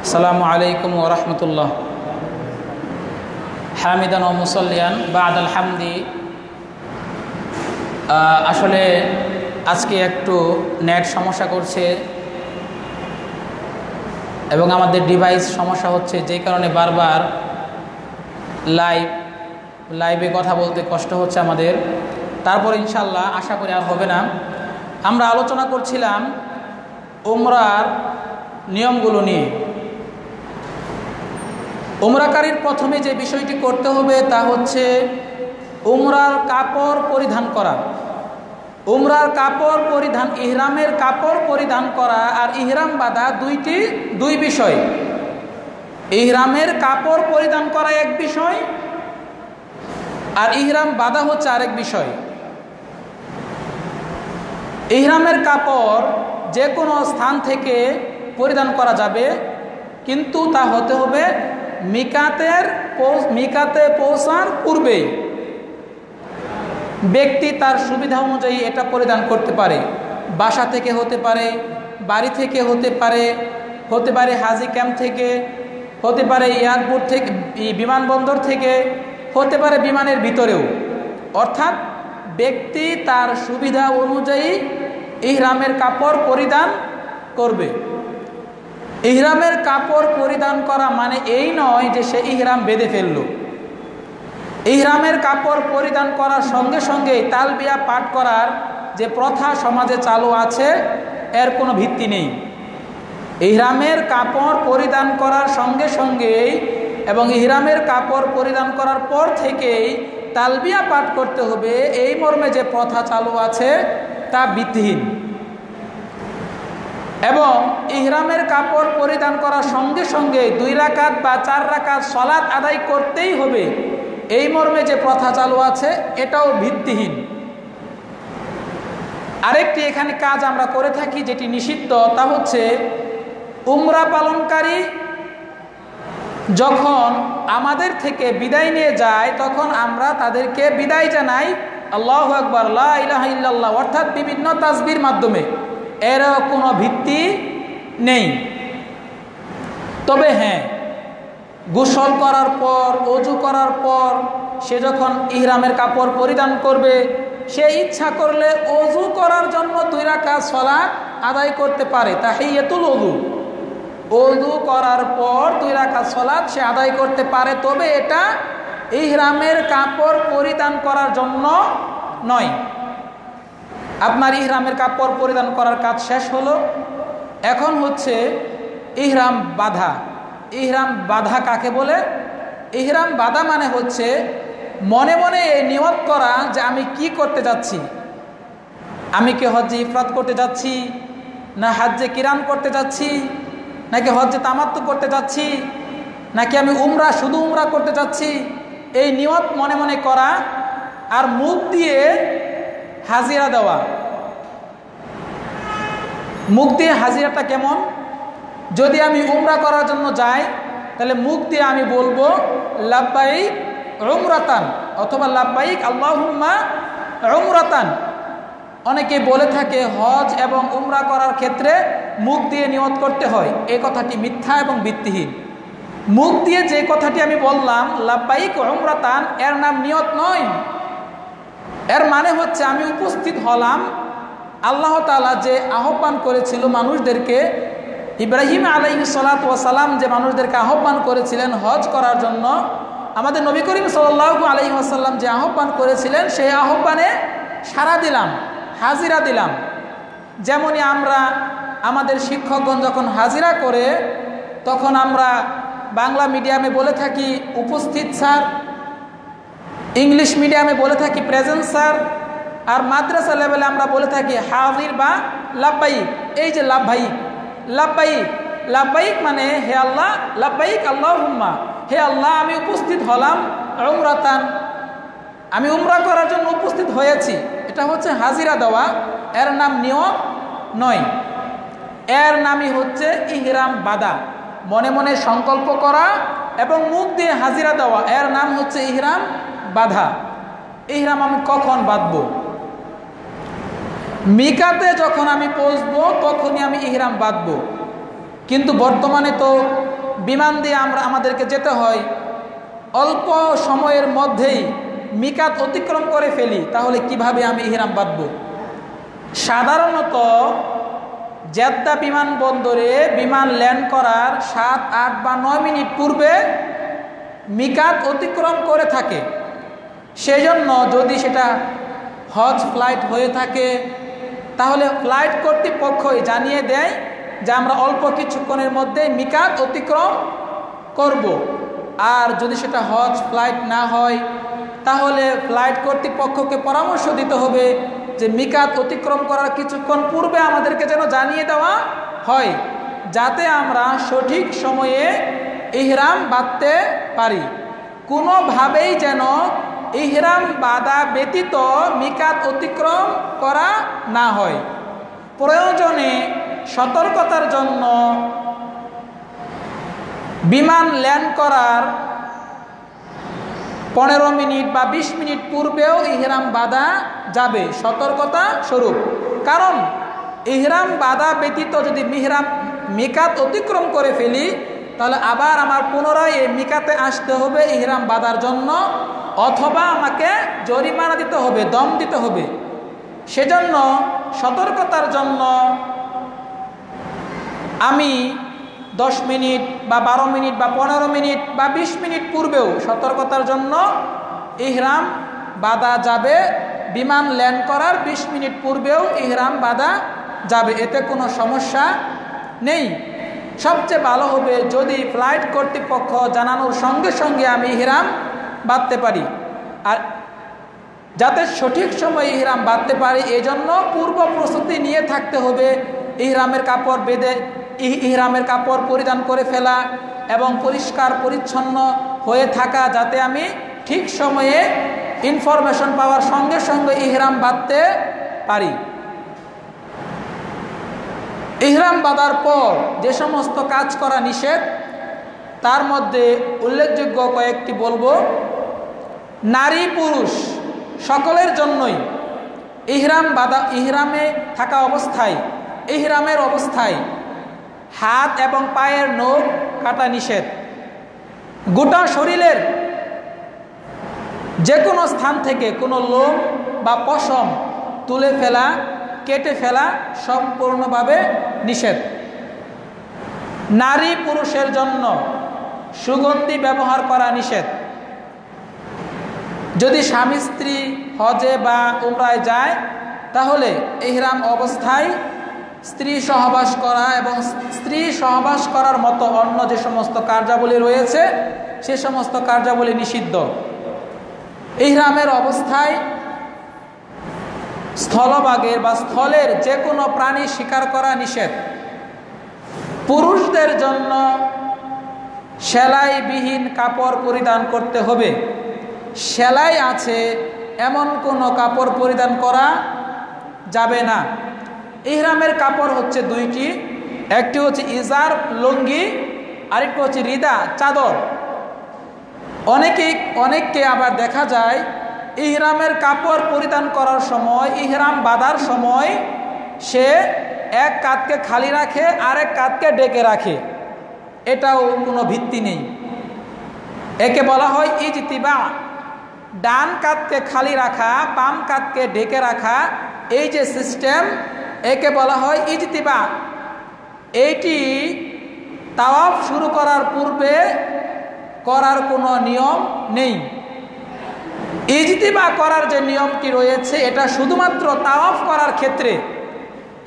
আসসালামু আলাইকুম ওয়া রাহমাতুল্লাহ। হামিদান ওয়া মুসাল্লিয়ান বা'দাল হামদি। আসলে আজকে একটু নেট সমস্যা করছে এবং আমাদের ডিভাইস সমস্যা হচ্ছে, যে কারণে বারবার লাইভে কথা বলতে কষ্ট হচ্ছে আমাদের। তারপর ইনশাল্লাহ আশা করি আর হবে না। আমরা আলোচনা করছিলাম উমরার নিয়মগুলো নিয়ে। উমরাকারীর প্রথমে যে বিষয়টি করতে হবে তা হচ্ছে উমরার কাপড় পরিধান করা। উমরার কাপড় পরিধান, ইহরামের কাপড় পরিধান করা আর ইহরাম বাঁধা দুই বিষয়। ইহরামের কাপড় পরিধান করা এক বিষয় আর ইহরাম বাঁধা হচ্ছে আরেক বিষয়। ইহরামের কাপড় যে কোনো স্থান থেকে পরিধান করা যাবে, কিন্তু তা হতে হবে মিকাতে পৌঁছার পূর্বেই। ব্যক্তি তার সুবিধা অনুযায়ী এটা পরিধান করতে পারে। বাসা থেকে হতে পারে, বাড়ি থেকে হতে পারে হাজি ক্যাম্প থেকে, হতে পারে এয়ারপোর্ট থেকে, বিমানবন্দর থেকে, হতে পারে বিমানের ভিতরেও। অর্থাৎ ব্যক্তি তার সুবিধা অনুযায়ী ইহরামের কাপড় পরিধান করবে। ইহরামের কাপড় পরিধান করা মানে এই নয় যে সে ইহরাম বেঁধে ফেলল। ইহরামের কাপড় পরিধান করার সঙ্গে সঙ্গেই তালবিয়া পাঠ করার যে প্রথা সমাজে চালু আছে, এর কোনো ভিত্তি নেই। ইহরামের কাপড় পরিধান করার সঙ্গে সঙ্গেই এবং ইহরামের কাপড় পরিধান করার পর থেকেই তালবিয়া পাঠ করতে হবে, এই মর্মে যে প্রথা চালু আছে তা ভিত্তিহীন। এবং ইহরামের কাপড় পরিধান করার সঙ্গে সঙ্গে 2 রাকাত বা 4 রাকাত সালাত আদায় করতেই হবে, এই মর্মে যে প্রথা চালু আছে এটাও ভিত্তিহীন। আরেকটি এখানে কাজ আমরা করে থাকি যেটি নিষিদ্ধ, তা হচ্ছে উমরা পালনকারী যখন আমাদের থেকে বিদায় নিয়ে যায় তখন আমরা তাদেরকে বিদায় জানাই আল্লাহু আকবার, লা ইলাহা ইল্লাল্লাহ, অর্থাৎ বিভিন্ন তাসবির মাধ্যমে। এর কোনো ভিত্তি নেই। তবে হ্যাঁ, গোসল করার পর, ওযু করার পর সে যখন ইহরামের কাপড় পরিধান করবে, সে ইচ্ছা করলে ওযু করার জন্য 2 রাকাত সালাত আদায় করতে পারে, তাহিয়াতুল ওযু। ওযু করার পর 2 রাকাত সালাত সে আদায় করতে পারে, তবে এটা ইহরামের কাপড় পরিধান করার জন্য নয়। আপনার ইহরামের কাপড় পরিধান করার কাজ শেষ হলো, এখন হচ্ছে ইহরাম বাঁধা। ইহরাম বাঁধা কাকে বলে? ইহরাম বাঁধা মানে হচ্ছে মনে মনে এই নিয়ত করা যে আমি কি করতে যাচ্ছি। আমি কি হজ্জে ইফরাদ করতে যাচ্ছি, না হাজ্জে কিরান করতে যাচ্ছি, নাকি হজ্জে তামাত্তু করতে যাচ্ছি, নাকি আমি শুধু উমরা করতে যাচ্ছি। এই নিয়ত মনে মনে করা আর মুখ দিয়ে হাজিরা দেওয়া। মুখ দিয়ে হাজিরাটা কেমন? যদি আমি উমরা করার জন্য যাই তাহলে মুখ দিয়ে আমি বলবো লাব্বাইক উমরাতান অথবা লাব্বাইক আল্লাহুম্মা উমরাতান। অনেকে বলে থাকে হজ এবং উমরা করার ক্ষেত্রে মুখ দিয়ে নিয়ত করতে হয়। এই কথাটি মিথ্যা এবং ভিত্তিহীন। মুখ দিয়ে যে কথাটি আমি বললাম লাব্বাইক উমরাতান, এর নাম নিয়ত নয়। এর মানে হচ্ছে আমি উপস্থিত হলাম। আল্লাহ তাআলা যে আহ্বান করেছিল মানুষদেরকে, ইব্রাহিম আলাইহিস সালাতু ওয়াস সালাম যে মানুষদেরকে আহ্বান করেছিলেন হজ করার জন্য, আমাদের নবী করিম সাল্লাল্লাহু আলাইহি ওয়াসাল্লাম যে আহ্বান করেছিলেন সেই আহ্বানে সাড়া দিলাম, হাজিরা দিলাম। যেমনই আমরা আমাদের শিক্ষকগণ যখন হাজিরা করে তখন আমরা বাংলা মিডিয়ামে বলে থাকি উপস্থিত স্যার, ইংলিশ মিডিয়ামে বলে থাকি প্রেজেন্ট স্যার, আর মাদ্রাসা লেভেলে আমরা বলে থাকি হাজির বা লাব্বাইক। এই যে লাব্বাইক মানে হে আল্লাহ, লাব্বাইক আল্লাহুম্মা, হে আল্লাহ আমি উপস্থিত হলাম উমরাতান, আমি উমরা করার জন্য উপস্থিত হয়েছি। এটা হচ্ছে হাজিরা দেওয়া, এর নাম নিয়ত নয়। এর নামই হচ্ছে ইহরাম বাঁধা। মনে মনে সংকল্প করা এবং মুখ দিয়ে হাজিরা দেওয়া, এর নাম হচ্ছে ইহরাম বাঁধা। ইহরাম আমি কখন বাঁধবো? মিকাতে যখন আমি পৌঁছবো তখনই আমি ইহরাম বাঁধবো। কিন্তু বর্তমানে তো বিমান দিয়ে আমাদেরকে যেতে হয়, অল্প সময়ের মধ্যেই মিকাত অতিক্রম করে ফেলি, তাহলে কিভাবে আমি ইহরাম বাঁধব? সাধারণত জেদ্দা বিমানবন্দরে বিমান ল্যান্ড করার 7, 8 বা 9 মিনিট পূর্বে মিকাত অতিক্রম করে থাকে। সেজন্য যদি সেটা হজ ফ্লাইট হয়ে থাকে তাহলে ফ্লাইট কর্তৃপক্ষই জানিয়ে দেয় যে আমরা অল্প কিছুক্ষণের মধ্যে মিকাত অতিক্রম করব। আর যদি সেটা হজ ফ্লাইট না হয় তাহলে ফ্লাইট কর্তৃপক্ষকে পরামর্শ দিতে হবে যে মিকাত অতিক্রম করার কিছুক্ষণ পূর্বে আমাদেরকে যেন জানিয়ে দেওয়া হয়, যাতে আমরা সঠিক সময়ে ইহরাম বাঁধতে পারি। কোনোভাবেই যেন ইহরাম বাঁধা ব্যতীত মিকাত অতিক্রম করা না হয়। প্রয়োজনে সতর্কতার জন্য বিমান ল্যান্ড করার 15 মিনিট বা 20 মিনিট পূর্বেও ইহরাম বাঁধা যাবে, সতর্কতা স্বরূপ। কারণ ইহরাম বাঁধা ব্যতীত যদি মিকাত অতিক্রম করে ফেলি তাহলে আবার আমার পুনরায় এই মিকাতে আসতে হবে ইহরাম বাঁধার জন্য, অথবা আমাকে জরিমানা দিতে হবে, দম দিতে হবে। সেজন্য সতর্কতার জন্য আমি 10 মিনিট বা 12 মিনিট বা 15 মিনিট বা 20 মিনিট পূর্বেও সতর্কতার জন্য ইহরাম বাঁধা যাবে। বিমান ল্যান্ড করার 20 মিনিট পূর্বেও ইহরাম বাঁধা যাবে, এতে কোনো সমস্যা নেই। সবচেয়ে ভালো হবে যদি ফ্লাইট কর্তৃপক্ষ জানানোর সঙ্গে সঙ্গে আমি ইহরাম বাঁধতে পারি। আর যাতে সঠিক সময়ে ইহরাম বাঁধতে পারি এজন্য পূর্ব প্রস্তুতি নিয়ে থাকতে হবে। ইহরামের কাপড় বেঁধে ইহরামের কাপড় পরিধান করে ফেলা এবং পরিষ্কার পরিচ্ছন্ন হয়ে থাকা, যাতে আমি ঠিক সময়ে ইনফরমেশন পাওয়ার সঙ্গে সঙ্গে ইহরাম বাঁধতে পারি। ইহরাম বাঁধার পর যে সমস্ত কাজ করা নিষেধ তার মধ্যে উল্লেখযোগ্য কয়েকটি বলবো। নারী পুরুষ সকলের জন্যই ইহরামে থাকা অবস্থায়, ইহরামের অবস্থায় হাত এবং পায়ের নখ কাটা নিষেধ। গোটা শরীরের যে কোনো স্থান থেকে কোনো লোম বা পশম তুলে ফেলা, কেটে ফেলা সম্পূর্ণভাবে নিষেধ। নারী পুরুষের জন্য সুগন্ধি ব্যবহার করা নিষেধ। যদি স্বামী স্ত্রী হজে বা উমরায় যায় তাহলে ইহরাম অবস্থায় স্ত্রী সহবাস করা এবং স্ত্রী সহবাস করার মতো অন্য যে সমস্ত কার্যাবলী রয়েছে সে সমস্ত কার্যাবলী নিষিদ্ধ। ইহরামের অবস্থায় স্থলভাগের বা স্থলের যে কোনো প্রাণী শিকার করা নিষেধ। পুরুষদের জন্য সেলাইবিহীন কাপড় পরিধান করতে হবে। সেলাই আছে এমন কোনো কাপড় পরিধান করা যাবে না। ইহরামের কাপড় হচ্ছে দুইটি, একটি হচ্ছে ইজার লুঙ্গি, আরেকটি হচ্ছে রিদা চাদর। অনেককে আবার দেখা যায় ইহরামের কাপড় পরিধান করার সময়, ইহরাম বাঁধার সময় সে এক কাঁধকে খালি রাখে, আরেক কাঁধকে ডেকে রাখে। এটাও কোনো ভিত্তি নেই। একে বলা হয় ইজতিবা। ডান কাঁধকে খালি রাখা, বাম কাঁধকে ডেকে রাখা, এই যে সিস্টেম, একে বলা হয় ইজতিবা। এইটি তাওয়াফ শুরু করার পূর্বে করার কোনো নিয়ম নেই। ইজতিবা করার যে নিয়মটি রয়েছে এটা শুধুমাত্র তাওয়াফ করার ক্ষেত্রে।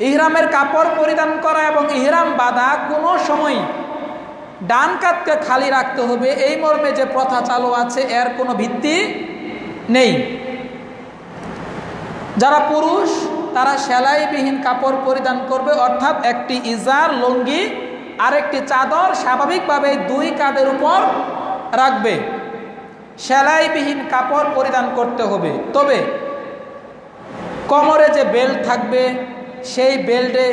ইহরামের কাপড় পরিধান করা এবং ইহরাম বাঁধা কোনো সময় ডান কাঁধকে খালি রাখতে হবে এই মর্মে যে প্রথা চালু আছে এর কোনো ভিত্তি নেই। যারা পুরুষ তারা সেলাইবিহীন কাপড় পরিধান করবে, অর্থাৎ একটি ইজার লুঙ্গি আরেকটি চাদর স্বাভাবিকভাবে দুই কাঁধের উপর রাখবে। সেলাইবিহীন কাপড় পরিধান করতে হবে। তবে কোমরে যে বেল্ট থাকবে সেই বেল্টে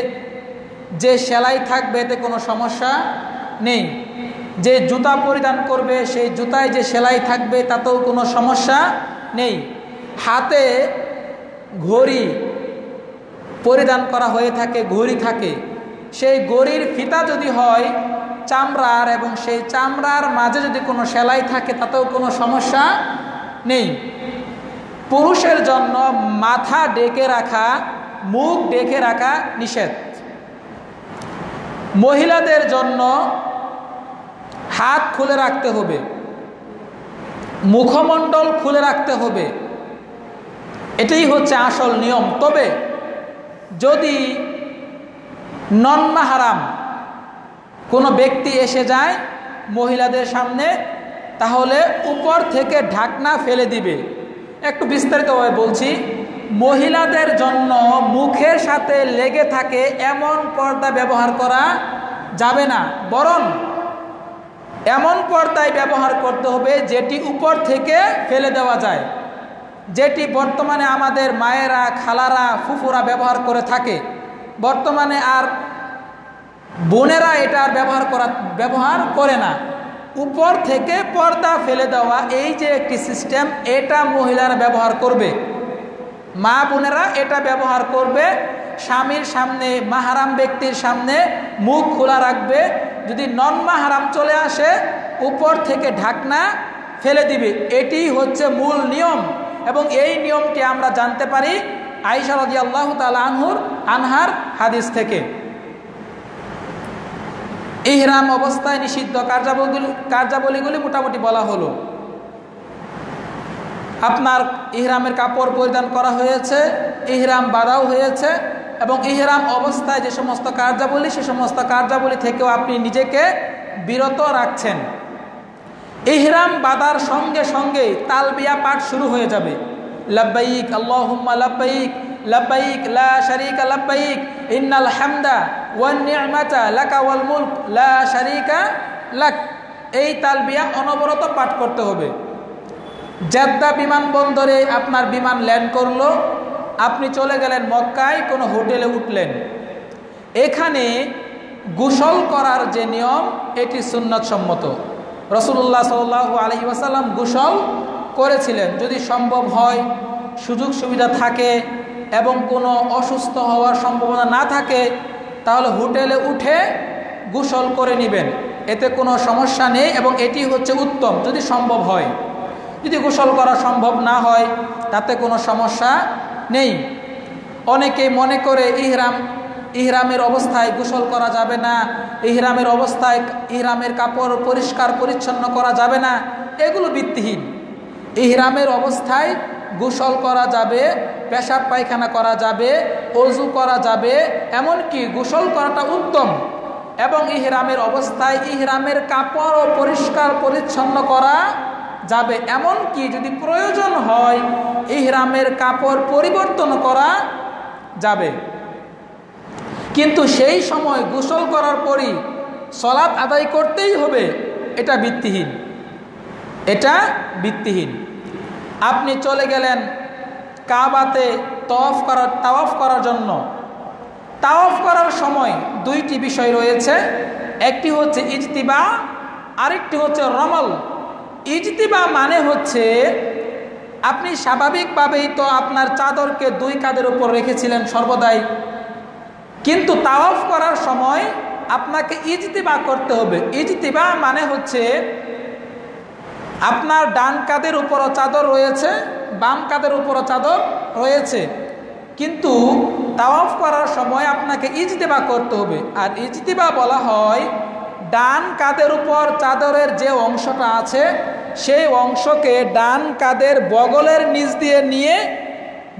যে সেলাই থাকবে এতে কোনো সমস্যা নেই। যে জুতা পরিধান করবে সেই জুতায় যে সেলাই থাকবে তাতেও কোনো সমস্যা নেই। হাতে ঘড়ি পরিধান করা হয়ে থাকে, ঘড়ি থাকে, সেই ঘড়ির ফিতা যদি হয় চামড়ার, এবং সেই চামড়ার মাঝে যদি কোনো সেলাই থাকে তাতেও কোনো সমস্যা নেই। পুরুষের জন্য মাথা ঢেকে রাখা, মুখ ঢেকে রাখা নিষেধ। মহিলাদের জন্য হাত খুলে রাখতে হবে, মুখমণ্ডল খুলে রাখতে হবে, এটাই হচ্ছে আসল নিয়ম। তবে যদি নন মাহরাম কোনো ব্যক্তি এসে যায় মহিলাদের সামনে, তাহলে উপর থেকে ঢাকনা ফেলে দিবে। একটু বিস্তারিতভাবে বলছি। মহিলাদের জন্য মুখের সাথে লেগে থাকে এমন পর্দা ব্যবহার করা যাবে না, বরং এমন পর্দায় ব্যবহার করতে হবে যেটি উপর থেকে ফেলে দেওয়া যায়, যেটি বর্তমানে আমাদের মায়েরা, খালারা, ফুফুরা ব্যবহার করে থাকে। বর্তমানে আর বোনেরা এটা আর ব্যবহার করে না। উপর থেকে পর্দা ফেলে দেওয়া, এই যে একটি সিস্টেম, এটা মহিলারা ব্যবহার করবে, মা বোনেরা এটা ব্যবহার করবে। স্বামীর সামনে, মাহারাম ব্যক্তির সামনে মুখ খোলা রাখবে। যদি নন মাহারাম চলে আসে, উপর থেকে ঢাকনা ফেলে দিবে। এটি হচ্ছে মূল নিয়ম, এবং এই নিয়মটি আমরা জানতে পারি আয়েশা রাদিয়াল্লাহু তাআলা আনহার হাদিস থেকে। ইহরাম অবস্থায় নিষিদ্ধ কার্যাবলীগুলি মোটামুটি বলা হলো। আপনার ইহরামের কাপড় পরিধান করা হয়েছে, ইহরাম বাঁধাও হয়েছে, এবং ইহরাম অবস্থায় যে সমস্ত কার্যাবলী, সে সমস্ত কার্যাবলী থেকেও আপনি নিজেকে বিরত রাখছেন। ইহরাম বাঁধার সঙ্গে সঙ্গে তালবিয়া পাঠ শুরু হয়ে যাবে। লাব্বাইক আল্লাহুম্মা লাব্বাইক, লাব্বাইক লা শারীকা লাব্বাইক, ইন্নাল হামদা ওয়ান নি'মাতা লাকা ওয়াল মুলক লা শারীকা লাক। এই তালবিয়া অনবরত পাঠ করতে হবে। জেদ্দা বিমানবন্দরে আপনার বিমান ল্যান্ড করলো, আপনি চলে গেলেন মক্কায়, কোনো হোটেলে উঠলেন। এখানে গোসল করার যে নিয়ম, এটি সুন্নত সম্মত। রাসূলুল্লাহ সাল্লাল্লাহু আলাইহি ওয়াসাল্লাম গোসল করেছিলেন। যদি সম্ভব হয়, সুযোগ সুবিধা থাকে এবং কোনো অসুস্থ হওয়ার সম্ভাবনা না থাকে, তাহলে হোটেলে উঠে গোসল করে নেবেন, এতে কোনো সমস্যা নেই, এবং এটি হচ্ছে উত্তম যদি সম্ভব হয়। যদি গোসল করা সম্ভব না হয়, তাতে কোনো সমস্যা নেই। অনেকেই মনে করে ইহরামের অবস্থায় গোসল করা যাবে না, ইহরামের অবস্থায় ইহরামের কাপড় পরিষ্কার পরিচ্ছন্ন করা যাবে না, এগুলো ভিত্তিহীন। ইহরামের অবস্থায় গোসল করা যাবে, পেশাব পায়খানা করা যাবে, ওযু করা যাবে, এমনকি গোসল করাটা উত্তম। এবং ইহরামের অবস্থায় ইহরামের কাপড়ও পরিষ্কার পরিচ্ছন্ন করা যাবে, এমনকি যদি প্রয়োজন হয় ইহরামের কাপড় পরিবর্তন করা যাবে। কিন্তু সেই সময় গোসল করার পরই সালাত আদায় করতেই হবে, এটা ভিত্তিহীন, এটা ভিত্তিহীন। আপনি চলে গেলেন কাবাতে তাওয়াফ করার জন্য। তাওয়াফ করার সময় দুইটি বিষয় রয়েছে, একটি হচ্ছে ইজতিবা, আরেকটি হচ্ছে রমল। ইজতিবা মানে হচ্ছে আপনি স্বাভাবিকভাবেই তো আপনার চাদরকে দুই কাঁধের উপর রেখেছিলেন সর্বদাই, কিন্তু তাওয়াফ করার সময় আপনাকে ইজতিবা করতে হবে। ইজতিবা মানে হচ্ছে আপনার ডান কাঁধের উপরও চাদর রয়েছে, বাম কাঁধের উপরও চাদর রয়েছে, কিন্তু তাওয়াফ করার সময় আপনাকে ইজতিবা করতে হবে। আর ইজতিবা বলা হয় ডান কাঁধের উপর চাদরের যে অংশটা আছে, সেই অংশকে ডান কাঁধের বগলের নিচ দিয়ে নিয়ে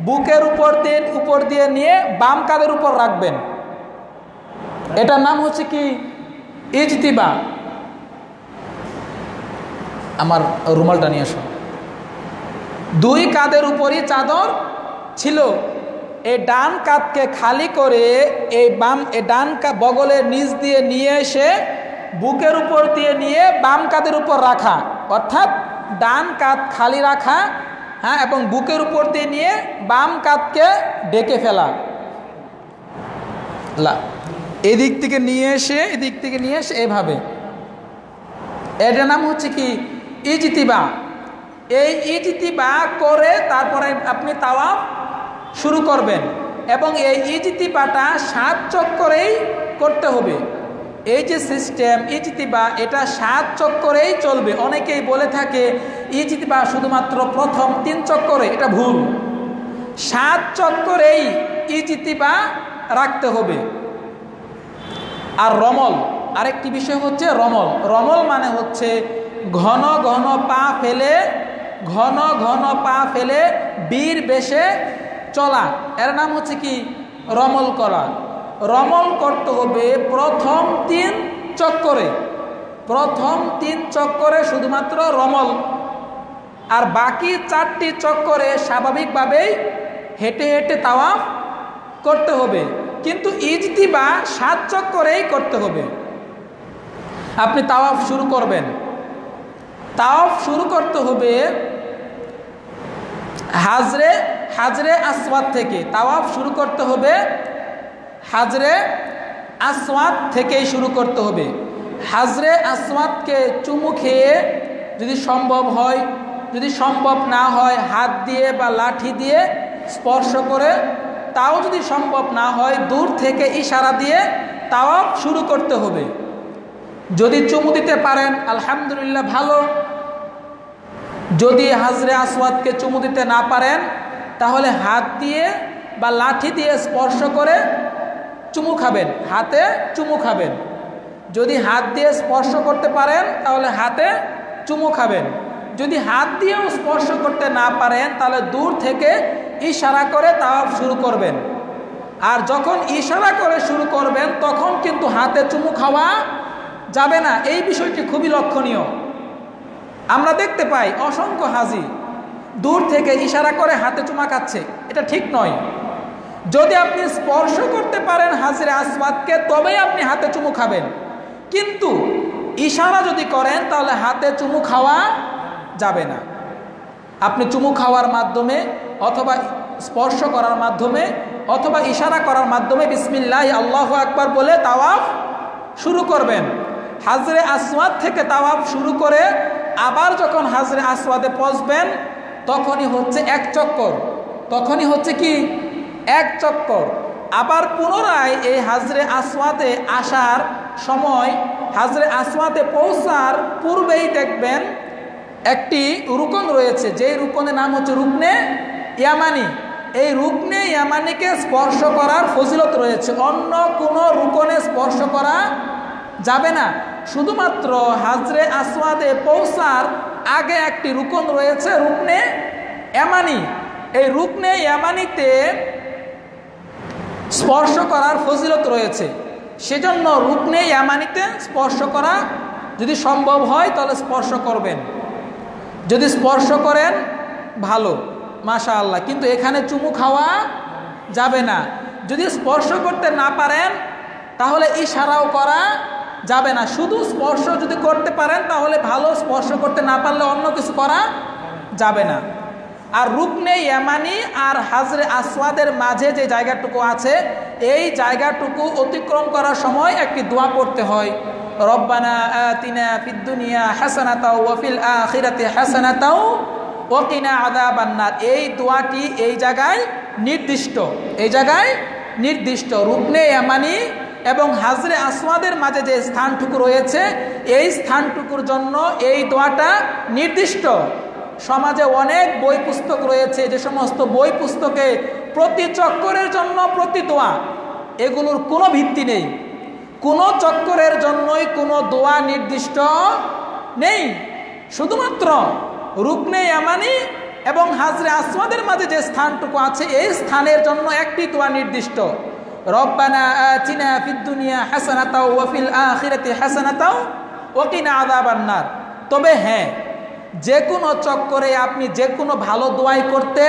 বুকের উপর দিয়ে নিয়ে বাম কাঁধের উপর রাখবেন। এটার নাম হচ্ছে কি? ইজতিবা। আমার রুমালটা নিয়ে আসো। দুই কাঁধের উপরই চাদর ছিল, এই ডান কাঁধকে খালি করে এই ডান বগলের নিচ দিয়ে নিয়ে এসে বুকের উপর দিয়ে নিয়ে বাম কাঁধের উপর রাখা, অর্থাৎ ডান কাঁধ খালি রাখা, হ্যাঁ, এবং বুকের উপর দিয়ে নিয়ে বাম কাঁধকে ঢেকে ফেলা। এদিক থেকে নিয়ে এসে এভাবে, এটার নাম হচ্ছে কি? ইজতিবা। এই ইজতিবা করে তারপরে আপনি তাওয়াফ শুরু করবেন, এবং এই ইজতিবাটা 7 চক্করেই করতে হবে। এই যে সিস্টেম ইজতিবা, এটা 7 চক্করেই চলবে। অনেকেই বলে থাকে ইজতিবা শুধুমাত্র প্রথম 3 চক্করে, এটা ভুল। 7 চক্করেই ইজতিবা রাখতে হবে। আর রমল, আরেকটি বিষয় হচ্ছে রমল। রমল মানে হচ্ছে ঘন ঘন পা ফেলে, ঘন ঘন পা ফেলে বীর বেশে চলা, এর নাম হচ্ছে কি রমল করা। রমল করতে হবে প্রথম 3 চক্করে, প্রথম 3 চক্করে শুধুমাত্র রমল, আর বাকি 4টি চক্করে স্বাভাবিকভাবেই হেঁটে হেঁটে তাওয়াফ করতে হবে। কিন্তু ইজতিবা 7 চক্করেই করতে হবে। আপনি তাওয়াফ শুরু করবেন, তাওয়াফ শুরু করতে হবে হাজরে আসওয়াদ থেকে। তাওয়াফ শুরু করতে হবে হাজরে আসওয়াদ থেকেই শুরু করতে হবে। হাজরে আসওয়াদকে চুমু খেয়ে যদি সম্ভব হয়, যদি সম্ভব না হয় হাত দিয়ে বা লাঠি দিয়ে স্পর্শ করে, তাও যদি সম্ভব না হয় দূর থেকে ইশারা দিয়ে তাওয়াফ শুরু করতে হবে। যদি চুমু দিতে পারেন আলহামদুলিল্লাহ ভালো, যদি হাজরে আসওয়াদকে চুমু দিতে না পারেন তাহলে হাত দিয়ে বা লাঠি দিয়ে স্পর্শ করে চুমু খাবেন, হাতে চুমু খাবেন। যদি হাত দিয়ে স্পর্শ করতে পারেন তাহলে হাতে চুমু খাবেন। যদি হাত দিয়েও স্পর্শ করতে না পারেন তাহলে দূর থেকে ইশারা করে তাওয়াফ শুরু করবেন। আর যখন ইশারা করে শুরু করবেন তখন কিন্তু হাতে চুমু খাওয়া যাবে না। এই বিষয়টি খুবই লক্ষণীয়। আমরা দেখতে পাই অসংখ্য হাজি দূর থেকে ইশারা করে হাতে চুমা খাচ্ছে, এটা ঠিক নয়। যদি আপনি স্পর্শ করতে পারেন হাজরে আসওয়াদকে তবেই আপনি হাতে চুমু খাবেন, কিন্তু ইশারা যদি করেন তাহলে হাতে চুমু খাওয়া যাবে না। আপনি চুমু খাওয়ার মাধ্যমে অথবা স্পর্শ করার মাধ্যমে অথবা ইশারা করার মাধ্যমে বিসমিল্লাহ আল্লাহু আকবার বলে তাওয়াফ শুরু করবেন। হাজরে আসওয়াদ থেকে তাওয়াফ শুরু করে আবার যখন হাজরে আসওয়াদে পৌঁছবেন তখনই হচ্ছে 1 চক্কর, তখনই হচ্ছে কি 1 চক্কর। আবার পুনরায় এই হাজরে আসওয়াদে আসার সময়, হাজরে আসওয়াদে পৌঁছার পূর্বেই দেখবেন একটি রুকন রয়েছে, যেই রুকনের নাম হচ্ছে রুকনে ইয়ামানি। এই রুকনে ইয়ামানিকে স্পর্শ করার ফজিলত রয়েছে, অন্য কোনো রুকনে স্পর্শ করা যাবে না। শুধুমাত্র হাজরে আসওয়াদে পৌঁছার আগে একটি রুকন রয়েছে রুকনে ইয়ামানি। এই রুকনে ইয়ামানিতে স্পর্শ করার ফজিলত রয়েছে, সেজন্য রুকনে ইয়ামানিতে স্পর্শ করা যদি সম্ভব হয় তাহলে স্পর্শ করবেন। যদি স্পর্শ করেন ভালো, মাশাআল্লাহ, কিন্তু এখানে চুমু খাওয়া যাবে না। যদি স্পর্শ করতে না পারেন তাহলে ইশারাও করা যাবে না। শুধু স্পর্শ যদি করতে পারেন তাহলে ভালো, স্পর্শ করতে না পারলে অন্য কিছু করা যাবে না। আর রুকনে ইয়ামানি আর হাজরে আসওয়াদের মাঝে যে জায়গাটুকু আছে এই জায়গাটুকু অতিক্রম করার সময় একটি দোয়া পড়তে হয়, রব্বানা আতিনা ফিদ দুনিয়া হাসানাতাও ওয়া ফিল আখিরাতি হাসানাতাও ওয়া কিনা আযাবান্নার। এই দোয়াটি এই জায়গায় নির্দিষ্ট, এই জায়গায় নির্দিষ্ট। রুকনে ইয়ামানি এবং হাজরে আসওয়াদের মাঝে যে স্থানটুকু রয়েছে এই স্থানটুকুর জন্য এই দোয়াটা নির্দিষ্ট। সমাজে অনেক বই পুস্তক রয়েছে, যে সমস্ত বই পুস্তকে প্রতি চক্করের জন্য প্রতি দোয়া, এগুলোর কোনো ভিত্তি নেই। কোনো চক্করের জন্যই কোনো দোয়া নির্দিষ্ট নেই। শুধুমাত্র রুকনে ইয়ামানি এবং হাজরে আসওয়াদের মাঝে যে স্থানটুকু আছে এই স্থানের জন্য একটি দোয়া নির্দিষ্ট, রব্বানা আতিনা ফিদ দুনিয়া হাসানাতাও ওয়া ফিল আখিরাতি হাসানাতাও ওয়া কিনা আযাবান্নার। তবে হ্যাঁ, যে কোনো চক্করে আপনি যে কোনো ভালো দোয়াই করতে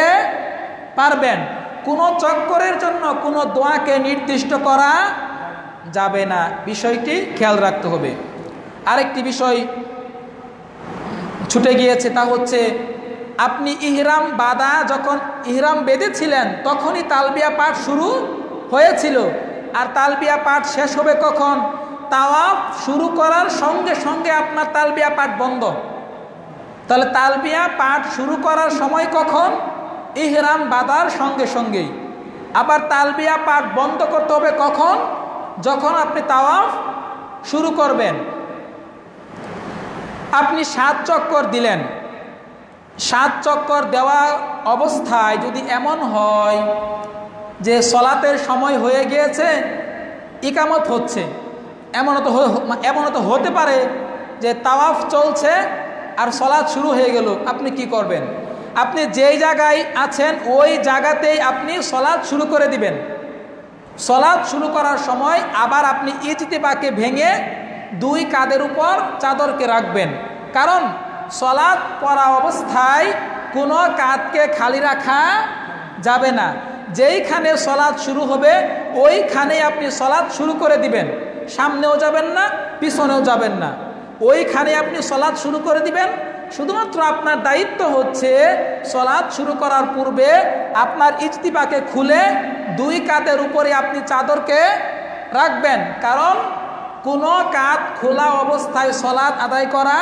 পারবেন, কোনো চক্করের জন্য কোনো দোয়াকে নির্দিষ্ট করা যাবে না, বিষয়টি খেয়াল রাখতে হবে। আরেকটি বিষয় ছুটে গিয়েছে, তা হচ্ছে আপনি ইহরাম বাঁধা, যখন ইহরাম বেঁধেছিলেন তখনই তালবিয়া পাঠ শুরু হয়েছিল, আর তালবিয়া পাঠ শেষ হবে কখন? তাওয়াফ শুরু করার সঙ্গে সঙ্গে আপনার তালবিয়া পাঠ বন্ধ। তাহলে তালবিয়া পাঠ শুরু করার সময় কখন? ইহরাম বাঁধার সঙ্গে সঙ্গেই। আবার তালবিয়া পাঠ বন্ধ করতে হবে কখন? যখন আপনি তাওয়াফ শুরু করবেন। আপনি 7 চক্কর দিলেন। 7 চক্কর দেওয়া অবস্থায় যদি এমন হয় যে সলাতের সময় হয়ে গিয়েছে, ইকামত হচ্ছে, এমনও তো হতে পারে যে তাওয়াফ চলছে আর সলাত শুরু হয়ে গেল, আপনি কি করবেন? আপনি যেই জায়গায় আছেন ওই জায়গাতেই আপনি সলাত শুরু করে দিবেন। সলাত শুরু করার সময় আবার আপনি ইজতিবাকে ভেঙে 2 কাঁধের উপর চাদরকে রাখবেন। কারণ সলাত পড়া অবস্থায় কোনো কাঁধকে খালি রাখা যাবে না। যেইখানে সলাত শুরু হবে ওইখানেই আপনি সলাত শুরু করে দিবেন। সামনেও যাবেন না, পিছনেও যাবেন না, ওইখানে আপনি সলাত শুরু করে দিবেন। শুধুমাত্র আপনার দায়িত্ব হচ্ছে সলাত শুরু করার পূর্বে আপনার ইজতিবাকে খুলে 2 কাঁধের উপরে আপনি চাদরকে রাখবেন। কারণ কোনো কাঁধ খোলা অবস্থায় সলাত আদায় করা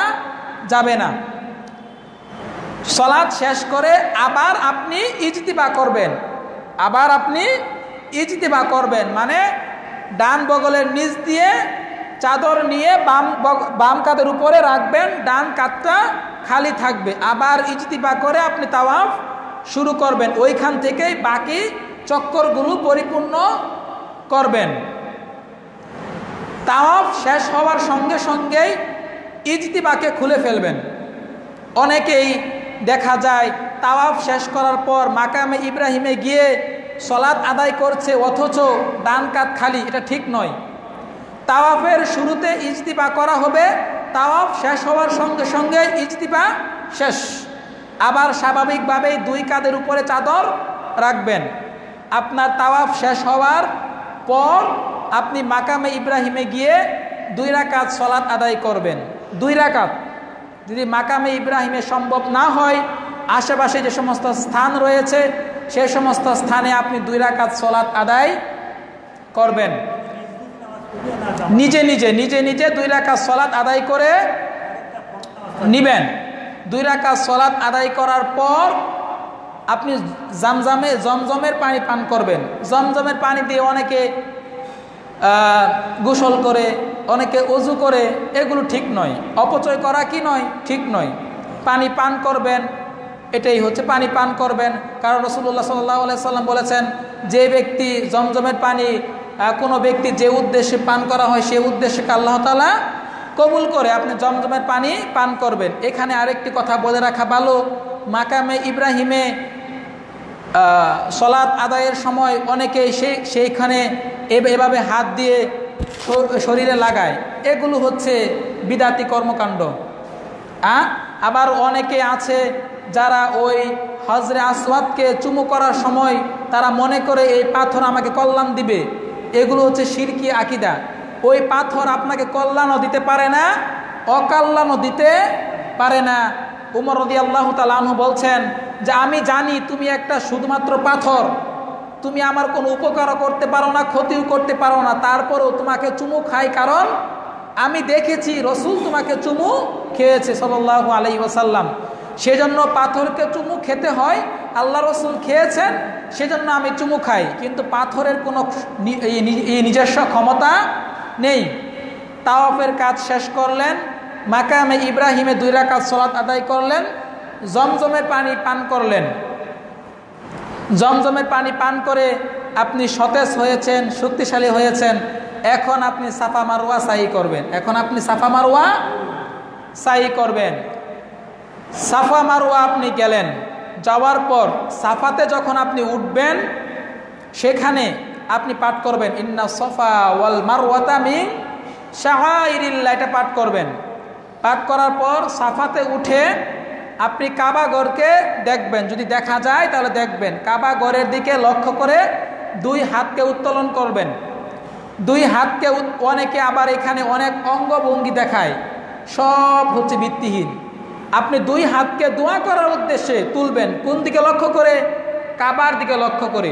যাবে না। সলাত শেষ করে আবার আপনি ইজতিবা করবেন। আবার আপনি ইজতিবা করবেন মানে ডান বগলের নিচ দিয়ে চাদর নিয়ে বাম কাঁধের উপরে রাখবেন, ডান কাঁধটা খালি থাকবে। আবার ইজতিবা করে আপনি তাওয়াফ শুরু করবেন। ওইখান থেকেই বাকি চক্করগুলো পরিপূর্ণ করবেন। তাওয়াফ শেষ হওয়ার সঙ্গে সঙ্গেই ইজতিবাকে খুলে ফেলবেন। অনেকেই দেখা যায় তাওয়াফ শেষ করার পর মাকামে ইব্রাহিমে গিয়ে সলাত আদায় করছে অথচ ডান কাঁধ খালি, এটা ঠিক নয়। তাওয়াফের শুরুতে ইজতিবা করা হবে, তাওয়াফ শেষ হওয়ার সঙ্গে সঙ্গে ইজতিবা শেষ। আবার স্বাভাবিকভাবেই 2 কাঁধের উপরে চাদর রাখবেন। আপনার তাওয়াফ শেষ হওয়ার পর আপনি মাকামে ইব্রাহিমে গিয়ে 2 রাকাত সলাত আদায় করবেন। 2 রাকাত। যদি মাকামে ইব্রাহিমে সম্ভব না হয়, আশেপাশে যে সমস্ত স্থান রয়েছে সেই সমস্ত স্থানে আপনি 2 রাকাত সলাত আদায় করবেন। নিজে নিজে 2 রাকাত সলাত আদায় করে নিবেন। 2 রাকাত সলাত আদায় করার পর আপনি জমজমের পানি পান করবেন। জমজমের পানি দিয়ে অনেকে গোসল করে, অনেকে ওযু করে, এগুলো ঠিক নয়। অপচয় করা কি নয়? ঠিক নয়। পানি পান করবেন, এটাই হচ্ছে পানি পান করবেন। কারণ রাসূলুল্লাহ সাল্লাল্লাহু আলাইহি সাল্লাম বলেছেন, যে ব্যক্তি জমজমের পানি কোনো ব্যক্তি যে উদ্দেশ্যে পান করা হয় সেই উদ্দেশ্যকে আল্লাহ তাআলা কবুল করে। আপনি জমজমের পানি পান করবেন। এখানে আরেকটি কথা বলে রাখা ভালো, মাকামে ইব্রাহিমে সলাত আদায়ের সময় অনেকে সেইখানে এভাবে হাত দিয়ে শরীরে লাগায়, এগুলো হচ্ছে বিদাতি কর্মকাণ্ড। আবার অনেকে আছে যারা ওই হজরে আসওয়াদকে চুমু করার সময় তারা মনে করে এই পাথর আমাকে কল্যাণ দিবে, এগুলো হচ্ছে শিরকি আকীদা। ওই পাথর আপনাকে কল্যাণও দিতে পারে না, অকল্যাণও দিতে পারে না। উমর রাদিয়াল্লাহু তাআলা আনহু বলছেন যে আমি জানি তুমি একটা শুধুমাত্র পাথর, তুমি আমার কোনো উপকারও করতে পারো না, ক্ষতিও করতে পারো না, তারপরেও তোমাকে চুমু খাই, কারণ আমি দেখেছি রাসূল তোমাকে চুমু খেয়েছে সাল্লাল্লাহু আলাইহি ওয়াসাল্লাম। সেজন্য পাথরকে চুমু খেতে হয়, আল্লাহ রাসূল খেয়েছেন, সেজন্য আমি চুমু খাই। কিন্তু পাথরের কোনো নিজস্ব ক্ষমতা নেই। তাওয়াফের কাজ শেষ করলেন, মাকামে ইব্রাহিমে 2 রাকাত সালাত আদায় করলেন, জমজমের পানি পান করলেন। জমজমের পানি পান করে আপনি সতেজ হয়েছেন, শক্তিশালী হয়েছেন। এখন আপনি সাফা মারওয়া সাই করবেন। সাফা মারওয়া আপনি গেলেন, যাওয়ার পর সাফাতে যখন আপনি উঠবেন সেখানে আপনি পাঠ করবেন ইন্না সাফা ওয়াল মারওয়াতা মিন শাআইরিল্লাহ, এটা পাঠ করবেন। পাঠ করার পর সাফাতে উঠে আপনি কাবা ঘরকে দেখবেন, যদি দেখা যায় তাহলে দেখবেন। কাবা ঘরের দিকে লক্ষ্য করে 2 হাতকে উত্তোলন করবেন। 2 হাতকে অনেকে আবার এখানে অনেক অঙ্গভঙ্গি দেখায়, সব হচ্ছে ভিত্তিহীন। আপনি 2 হাতকে দোয়া করার উদ্দেশ্যে তুলবেন। কোন দিকে লক্ষ্য করে? কাবার দিকে লক্ষ্য করে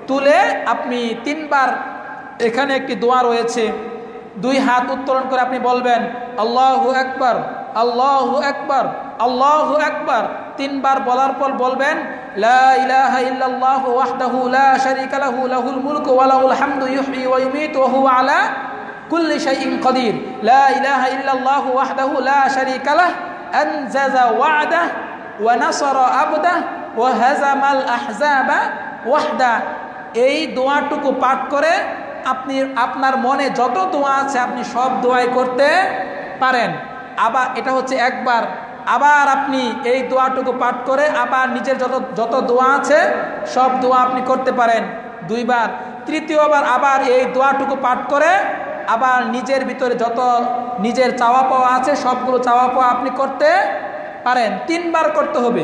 তুলে আপনি 3 বার, এখানে একটি দোয়া রয়েছে, 2 হাত উত্তোলন করে আপনি বলবেন আল্লাহু আকবার, আল্লাহু আকবার, আল্লাহু আকবার। 3 বার বলার পর বলবেন লা ইলাহা ইল্লাল্লাহু ওয়াহদাহু লা শারীকা লাহু লাহুল মুলকু ওয়া লাহুল হামদু ইউহয়ি ওয়া ইউমীতু ওয়া হুয়া আলা কুল্লি শাইইন কাদির লা ইলাহা ইল্লাল্লাহু ওয়াহদাহু লা শারীকা লাহ আনজাযা ওয়া'দাহ ওয়া নাসারা আবদাহ ওয়া হাযামাল আহজাবা ওয়াহদা। এই দোয়াটুকু পাঠ করে আপনি আপনার মনে যত দোয়া আছে আপনি সব দোয়াই করতে পারেন। আবার এটা হচ্ছে একবার। আবার আপনি এই দোয়াটুকু পাঠ করে আবার নিজের যত দোয়া আছে সব দোয়া আপনি করতে পারেন দুইবার। তৃতীয়বার আবার এই দোয়াটুকু পাঠ করে আবার নিজের ভিতরে যত নিজের চাওয়া পাওয়া আছে সবগুলো চাওয়া পাওয়া আপনি করতে পারেন। 3 বার করতে হবে।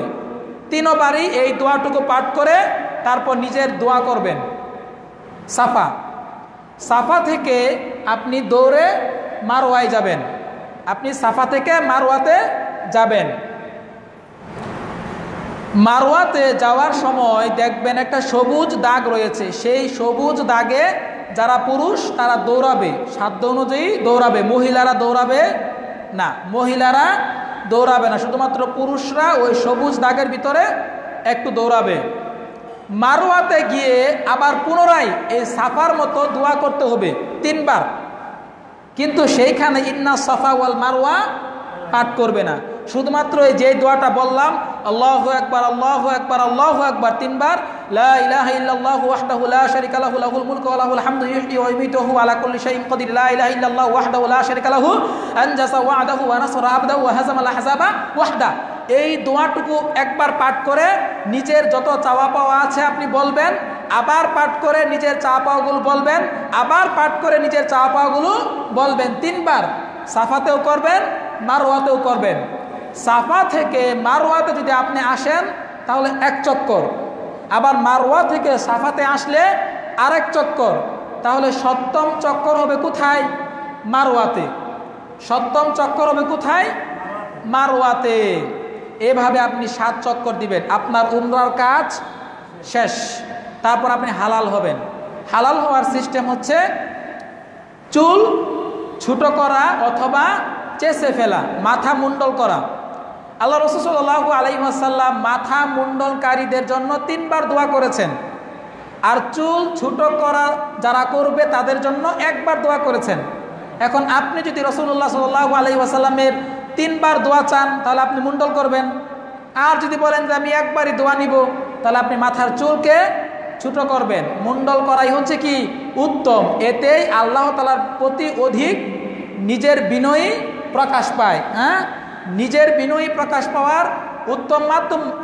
3 বারই এই দোয়াটুকু পাঠ করে তারপর নিজের দোয়া করবেন। সাফা থেকে আপনি দৌড়ে মারওয়ায় যাবেন। আপনি সাফা থেকে মারওয়াতে যাবেন। মারওয়াতে যাওয়ার সময় দেখবেন একটা সবুজ দাগ রয়েছে। সেই সবুজ দাগে যারা পুরুষ তারা দৌড়াবে, সাধ্য অনুযায়ী দৌড়াবে। মহিলারা দৌড়াবে না, শুধুমাত্র পুরুষরা ওই সবুজ দাগের ভিতরে একটু দৌড়াবে। মারওয়াতে গিয়ে আবার পুনরায় এই সাফার মতো দোয়া করতে হবে 3 বার, কিন্তু সেইখানে ইন্না সাফা ওয়াল মারওয়া পাঠ করবে না। শুধুমাত্র এই যে দোয়াটা বললাম, আল্লাহু আকবার আল্লাহু আকবার আল্লাহু আকবার 3 বার, লা ইলাহা ইল্লাল্লাহু ওয়াহদাহু লা শারীকা লাহু লাহুল মুলকু ওয়া লাহুল হামদু ইহয়ি ওয়া ইউমীতু ওয়া হুয়া আলা কুল্লি শাইইন কাদির, লা ইলাহা ইল্লাল্লাহু ওয়াহদাহু লা শারীকা লাহু আনজাসা ওয়া'দাহু ওয়া নাসারা আবদাহু ওয়া হাযামাল আহজাবা ওয়াহদা। এই দোয়াটুকু একবার পাঠ করে নিজের যত চাওয়া পাওয়া আছে আপনি বলবেন, আবার পাঠ করে নিজের চাওয়া পাওয়াগুলো বলবেন, আবার পাঠ করে নিজের চাওয়া পাওয়াগুলো বলবেন 3 বার। সাফাতেও করবেন, মারওয়াতেও করবেন। সাফা থেকে মারওয়াতে যদি আপনি আসেন তাহলে 1 চক্কর, আবার মারওয়া থেকে সাফাতে আসলে আরেক চক্কর, তাহলে 7ম চক্কর হবে কোথায়? মারওয়াতে। 7ম চক্কর হবে কোথায়? মারওয়াতে। এভাবে আপনি 7 চক্কর দিবেন, আপনার উমরার কাজ শেষ। তারপর আপনি হালাল হবেন। হালাল হওয়ার সিস্টেম হচ্ছে চুল ছোট করা অথবা চেঁচে ফেলা, মাথা মুন্ডল করা। আল্লাহ রাসূল সাল্লাল্লাহু আলাইহি ওয়াসাল্লাম মাথা মুন্ডলকারীদের জন্য 3 বার দোয়া করেছেন, আর চুল ছোট করা যারা করবে তাদের জন্য 1 বার দোয়া করেছেন। এখন আপনি যদি রাসূলুল্লাহ সাল্লাল্লাহু আলাইহি ওয়াসাল্লামের 3 বার দোয়া চান তাহলে আপনি মুন্ডল করবেন, আর যদি বলেন যে আমি একবারই দোয়া নিব তাহলে আপনি মাথার চুলকে ছোট করবেন। মুন্ডল করাই হচ্ছে কি উত্তম, এতেই আল্লাহ তাআলার প্রতি অধিক নিজের বিনয়ী প্রকাশ পায়। নিজের বিনয়ী প্রকাশ পাওয়ার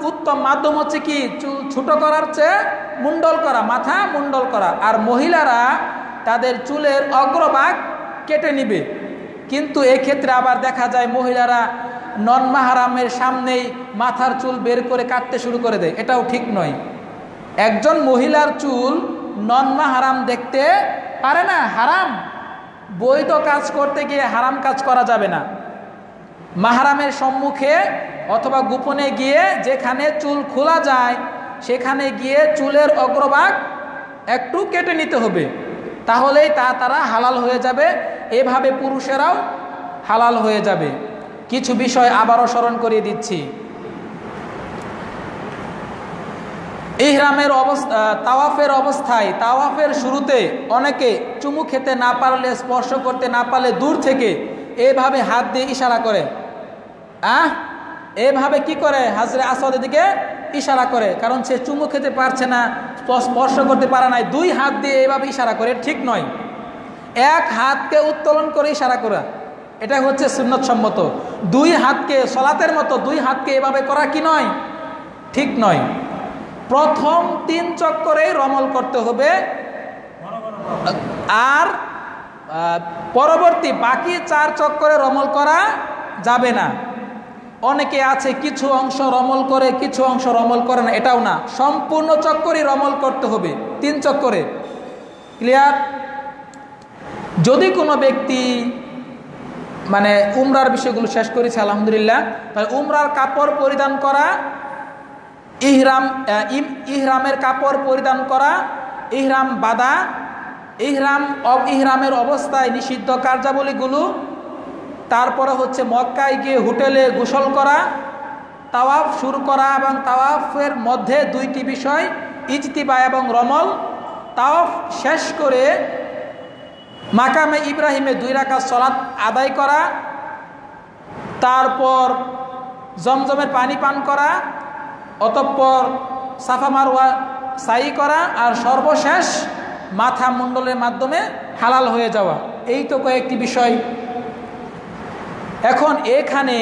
উত্তম মাধ্যম হচ্ছে কি চুল ছোট করার চেয়ে মুন্ডল করা, মাথা মুন্ডল করা। আর মহিলারা তাদের চুলের অগ্রভাগ কেটে নিবে, কিন্তু এক্ষেত্রে আবার দেখা যায় মহিলারা নন মাহরামের সামনেই মাথার চুল বের করে কাটতে শুরু করে দেয়। এটাও ঠিক নয়। একজন মহিলার চুল নন মাহরাম দেখতে পারে না, হারাম। বৈধ কাজ করতে গিয়ে হারাম কাজ করা যাবে না। মাহরামের সম্মুখে অথবা গোপনে গিয়ে যেখানে চুল খোলা যায় সেখানে গিয়ে চুলের অগ্রভাগ একটু কেটে নিতে হবে, তাহলেই তারা হালাল হয়ে যাবে। এভাবে পুরুষেরাও হালাল হয়ে যাবে। কিছু বিষয় আবারও স্মরণ করিয়ে দিচ্ছি। ইহরামের তাওয়াফের অবস্থায়, তাওয়াফের শুরুতে অনেকে চুমু খেতে না পারলে, স্পর্শ করতে না পারলে দূর থেকে এভাবে হাত দিয়ে ইশারা করে। এভাবে কি করে? হাজরে আসওয়াদের দিকে ইশারা করে, কারণ সে চুমু খেতে পারছে না, স্পর্শ করতে পারে নাই, 2 হাত দিয়ে এভাবে ইশারা করে। ঠিক নয়। 1 হাতকে উত্তোলন করে ইশারা করা, এটা হচ্ছে সুন্নত সম্মত। 2 হাতকে সলাতের মতো 2 হাতকে এভাবে করা কি নয়, ঠিক নয়। প্রথম 3 চক্করেই রমল করতে হবে, আর পরবর্তী বাকি 4 চক্করে রমল করা যাবে না। অনেকে আছে কিছু অংশ রমল করে, কিছু অংশ রমল করে না, এটাও না। সম্পূর্ণ চক্করই রমল করতে হবে, 3 চক্করে। ক্লিয়ার? যদি কোনো ব্যক্তি মানে উমরার বিষয়গুলো শেষ করেছে আলহামদুলিল্লাহ, তাহলে উমরার কাপড় পরিধান করা, ইহরামের কাপড় পরিধান করা, ইহরাম বাঁধা, ইহরামের অবস্থায় নিষিদ্ধ কার্যাবলীগুলো, তারপরে হচ্ছে মক্কায় গিয়ে হোটেলে গোসল করা, তাওয়াফ শুরু করা এবং তাওয়াফের মধ্যে 2টি বিষয়, ইজতিবা এবং রমল। তাওয়াফ শেষ করে মাকামে ইব্রাহিমে 2 রাকাত সালাত আদায় করা, তারপর জমজমের পানি পান করা, অতঃপর সাফা মারওয়া সাই করা, আর সর্বশেষ মাথা মুন্ডলের মাধ্যমে হালাল হয়ে যাওয়া। এই তো কয়েকটি বিষয়। এখন এখানে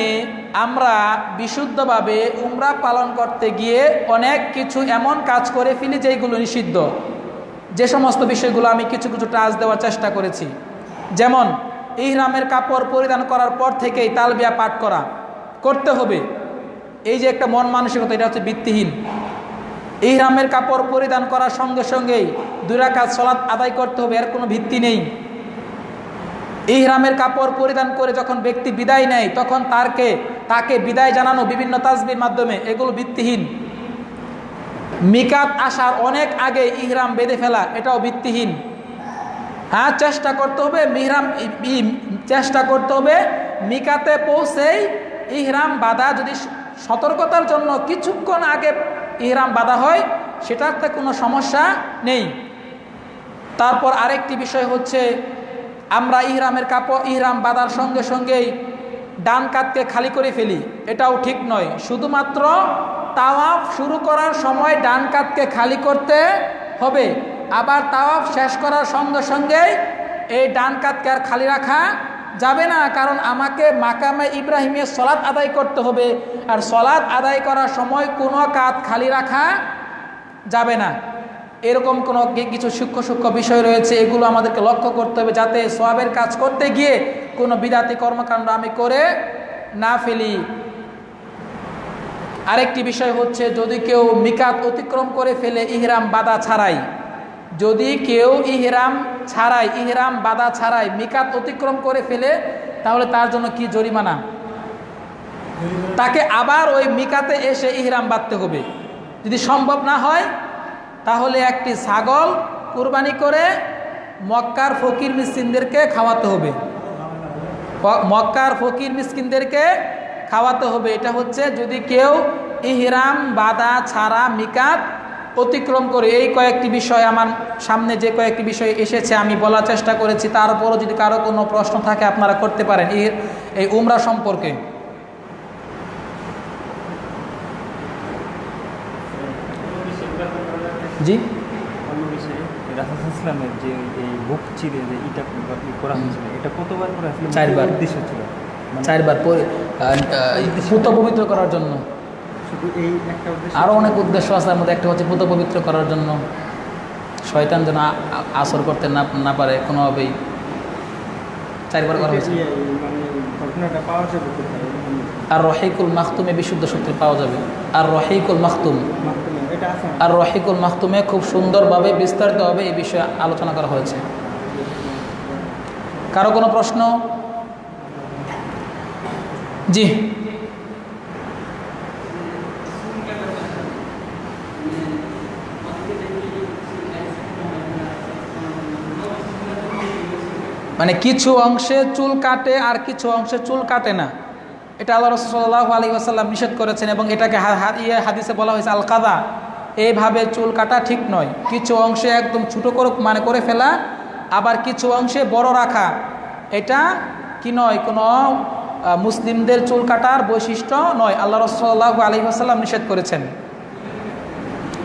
আমরা বিশুদ্ধভাবে উমরা পালন করতে গিয়ে অনেক কিছু এমন কাজ করে ফেলি যেগুলো নিষিদ্ধ। যে সমস্ত বিষয়গুলো আমি কিছু কিছু টাচ দেওয়ার চেষ্টা করেছি, যেমন ইহরামের কাপড় পরিধান করার পর থেকেই তালবিয়া পাঠ করতে হবে। এই যে একটা মন মানসিকতা, এটা হচ্ছে ভিত্তিহীন। ইহরামের কাপড় পরিধান করার সঙ্গে সঙ্গেই 2 রাকাত সালাত আদায় করতে হবে, এর কোনো ভিত্তি নেই। ইহরামের কাপড় পরিধান করে যখন ব্যক্তি বিদায় নেয় তখন তাকে বিদায় জানানো বিভিন্ন তাসবির মাধ্যমে, এগুলো ভিত্তিহীন। মিকাত আসার অনেক আগে ইহরাম বেঁধে ফেলা, এটাও ভিত্তিহীন। হ্যাঁ, চেষ্টা করতে হবে মিকাতে পৌঁছেই ইহরাম বাঁধা। যদি সতর্কতার জন্য কিছুক্ষণ আগে ইহরাম বাঁধা হয় সেটাতে কোনো সমস্যা নেই। তারপর আরেকটি বিষয় হচ্ছে, আমরা ইহরাম বাঁধার সঙ্গে সঙ্গেই ডান কাঁধকে খালি করে ফেলি, এটাও ঠিক নয়। শুধুমাত্র তাওয়াফ শুরু করার সময় ডান কাঁধকে খালি করতে হবে, আবার তাওয়াফ শেষ করার সঙ্গে সঙ্গেই এই ডান কাঁধকে আর খালি রাখা যাবে না, কারণ আমাকে মাকামে ইব্রাহিমে সালাত আদায় করতে হবে, আর সালাত আদায় করার সময় কোনো কাঁধ খালি রাখা যাবে না। এরকম কোনো কিছু সূক্ষ্ম বিষয় রয়েছে, এগুলো আমাদেরকে লক্ষ্য করতে হবে, যাতে সওয়াবের কাজ করতে গিয়ে কোনো বিদআতি কর্মকাণ্ড আমি করে না ফেলি। আরেকটি বিষয় হচ্ছে, যদি কেউ মিকাত অতিক্রম করে ফেলে ইহরাম বাঁধা ছাড়াই, যদি কেউ ইহরাম বাঁধা ছাড়াই মিকাত অতিক্রম করে ফেলে, তাহলে তার জন্য কি জরিমানা? তাকে আবার ওই মিকাতে এসে ইহরাম বাঁধতে হবে। যদি সম্ভব না হয় তাহলে একটি ছাগল কুরবানি করে মক্কার ফকির মিসকিনদেরকে খাওয়াতে হবে। এটা হচ্ছে যদি কেউ ইহরাম বাঁধা ছাড়া মিকাত অতিক্রম করে। এই কয়েকটি বিষয় আমার সামনে, যে কয়েকটি বিষয় এসেছে আমি বলার চেষ্টা করেছি। তারপরও যদি কারো কোনো প্রশ্ন থাকে আপনারা করতে পারেন এই উমরা সম্পর্কে। জি, যে এই বুক চিরে যে এটা করা হয়েছিল, এটা কতবার করা হয়েছিল? 4 বার। উদ্দেশ্য ছিল 4 বার পুত পবিত্র করার জন্য। শুধু এই একটা উদ্দেশ্য? আরও অনেক উদ্দেশ্য আছে, তার মধ্যে একটা হচ্ছে পুত পবিত্র করার জন্য, শয়তান যেন আসর করতে না পারে কোনোভাবেই। 4 বার করা হয়েছে। ঘটনাটা পাওয়া যাবে আর রহিকুল মাখতুমে বিশুদ্ধ সূত্রে পাওয়া যাবে। আর রহিকুল মাখতুম, আর রহিকুল মাখতুমে খুব সুন্দরভাবে বিস্তারিতভাবে এই বিষয়ে আলোচনা করা হয়েছে। কারো কোনো প্রশ্ন? জি, মানে কিছু অংশে চুল কাটে আর কিছু অংশে চুল কাটে না, এটা আল্লাহ রাসূল সাল্লাল্লাহু আলাইহি ওয়াসাল্লাম নিষেধ করেছেন, এবং এটাকে হাদিসে বলা হয়েছে আল কাযা। এইভাবে চুল কাটা ঠিক নয়। কিছু অংশে একদম ছোটো করে ফেলা, আবার কিছু অংশে বড় রাখা, এটা কি নয়, কোনো মুসলিমদের চুল কাটার বৈশিষ্ট্য নয়। আল্লাহ রাসূল সাল্লাল্লাহু আলাইহি ওয়াসাল্লাম নিষেধ করেছেন।